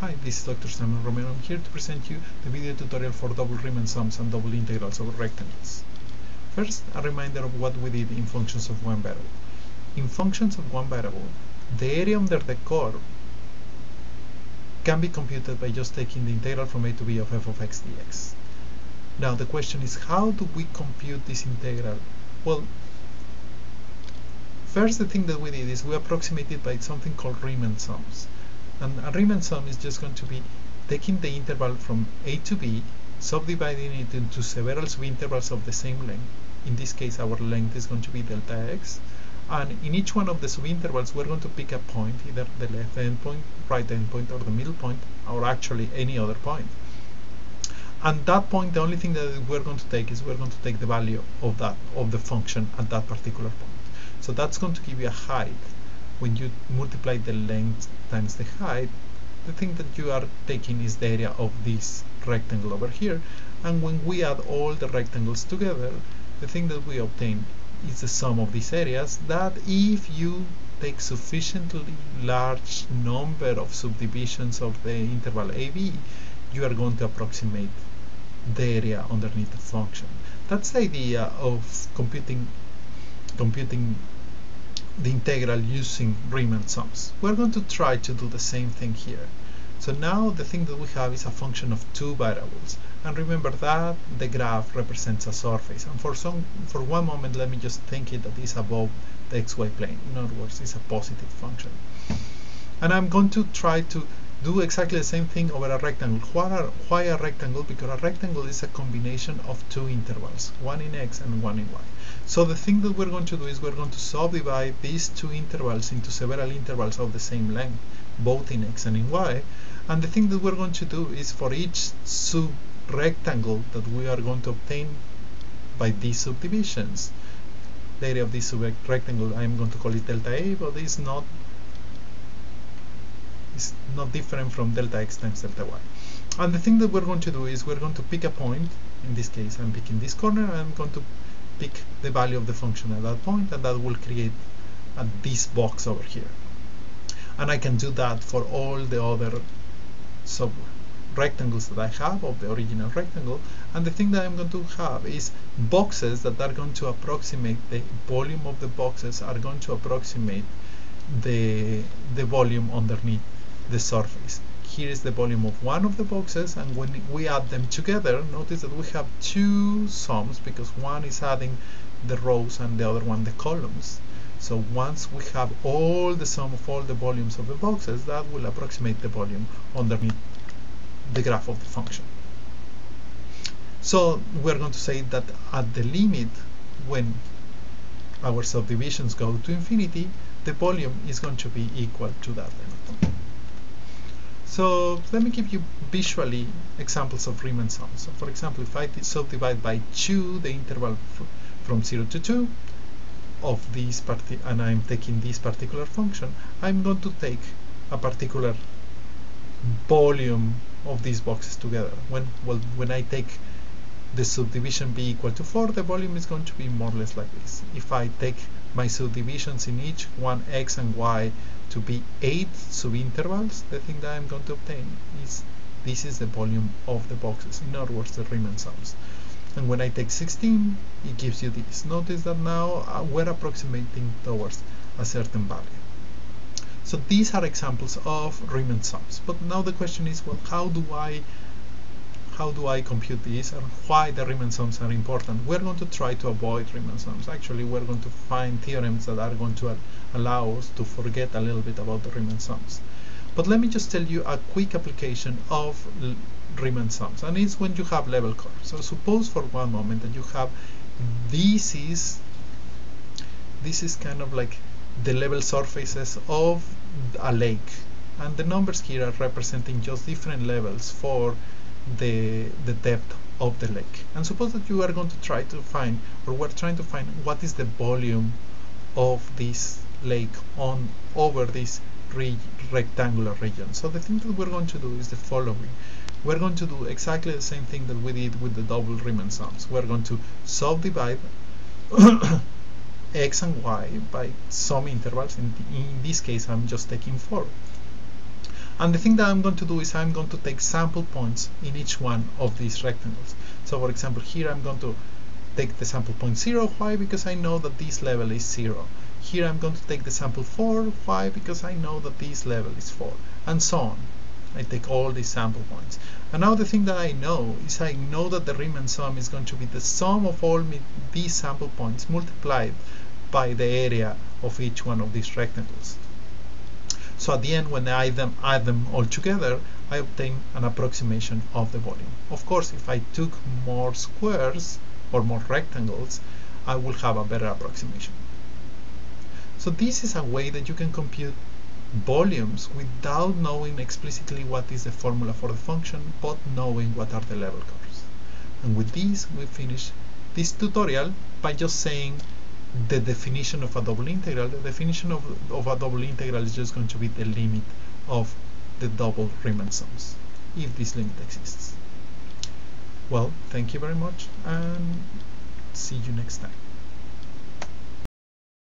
Hi, this is Dr. Simon Romero. I'm here to present you the video tutorial for double Riemann sums and double integrals over rectangles. First, a reminder of what we did in functions of one variable. In functions of one variable, the area under the curve can be computed by just taking the integral from a to b of f of x dx. Now the question is, how do we compute this integral? Well, first the thing that we did is we approximated by something called Riemann sums. And a Riemann sum is just going to be taking the interval from a to b, subdividing it into several subintervals of the same length. In this case, our length is going to be delta x. And in each one of the subintervals, we're going to pick a point, either the left endpoint, right endpoint, or the middle point, or actually any other point. And that point, the only thing that we're going to take is we're going to take the value of the function at that particular point. So that's going to give you a height. When you multiply the length times the height, the thing that you are taking is the area of this rectangle over here. And when we add all the rectangles together, the thing that we obtain is the sum of these areas, that if you take sufficiently large number of subdivisions of the interval AB, you are going to approximate the area underneath the function. That's the idea of computing the integral using Riemann sums. We're going to try to do the same thing here. So now the thing that we have is a function of two variables, and remember that the graph represents a surface, and for one moment let me just think it that is above the xy plane. In other words, it's a positive function. And I'm going to try to do exactly the same thing over a rectangle. Why a rectangle? Because a rectangle is a combination of two intervals, one in x and one in y. So the thing that we're going to do is we're going to subdivide these two intervals into several intervals of the same length, both in x and in y. And the thing that we're going to do is for each sub-rectangle that we are going to obtain by these subdivisions, the area of this sub-rectangle, I'm going to call it delta A, but it's not different from delta x times delta y. And the thing that we're going to do is we're going to pick a point. In this case, I'm picking this corner, and I'm going to pick the value of the function at that point, and that will create this box over here. And I can do that for all the other sub-rectangles that I have of the original rectangle. And the thing that I'm going to have is boxes that are going to approximate the volume of the boxes are going to approximate the volume underneath the surface. Here is the volume of one of the boxes, and when we add them together, notice that we have two sums because one is adding the rows and the other one the columns. So once we have all the sum of all the volumes of the boxes, that will approximate the volume underneath the graph of the function. So we're going to say that at the limit, when our subdivisions go to infinity, the volume is going to be equal to that limit. So let me give you visually examples of Riemann sums. So for example, if I subdivide by 2 the interval from 0 to 2 of this and I'm taking this particular function, I'm going to take a particular volume of these boxes together. When I take the subdivision b equal to 4, the volume is going to be more or less like this. If I take my subdivisions in each one x and y to be 8 subintervals, the thing that I'm going to obtain is this is the volume of the boxes. In other words, the Riemann sums. And when I take 16, it gives you this. Notice that now we're approximating towards a certain value. So these are examples of Riemann sums. But now the question is, well, how do I compute these, and why the Riemann sums are important? We're going to try to avoid Riemann sums. Actually, we're going to find theorems that are going to allow us to forget a little bit about the Riemann sums. But let me just tell you a quick application of Riemann sums, and it's when you have level curves. So suppose for one moment that you have this is kind of like the level surfaces of a lake, and the numbers here are representing just different levels for the depth of the lake. And suppose that you are going to try to find, or we're trying to find, what is the volume of this lake over this rectangular region. So the thing that we're going to do is the following. We're going to do exactly the same thing that we did with the double Riemann sums. We're going to subdivide x and y by some intervals. In this case, I'm just taking 4. And the thing that I'm going to do is I'm going to take sample points in each one of these rectangles. So for example, here I'm going to take the sample point 0. Why? Because I know that this level is 0. Here I'm going to take the sample 4. Why? Because I know that this level is 4. And so on. I take all these sample points. And now the thing that I know is I know that the Riemann sum is going to be the sum of all these sample points multiplied by the area of each one of these rectangles. So at the end, when I add them all together, I obtain an approximation of the volume. Of course, if I took more squares or more rectangles, I will have a better approximation. So this is a way that you can compute volumes without knowing explicitly what is the formula for the function, but knowing what are the level curves. And with this, we finish this tutorial by just saying the definition of a double integral. The definition of a double integral is just going to be the limit of the double Riemann sums, if this limit exists. Well, thank you very much, and see you next time.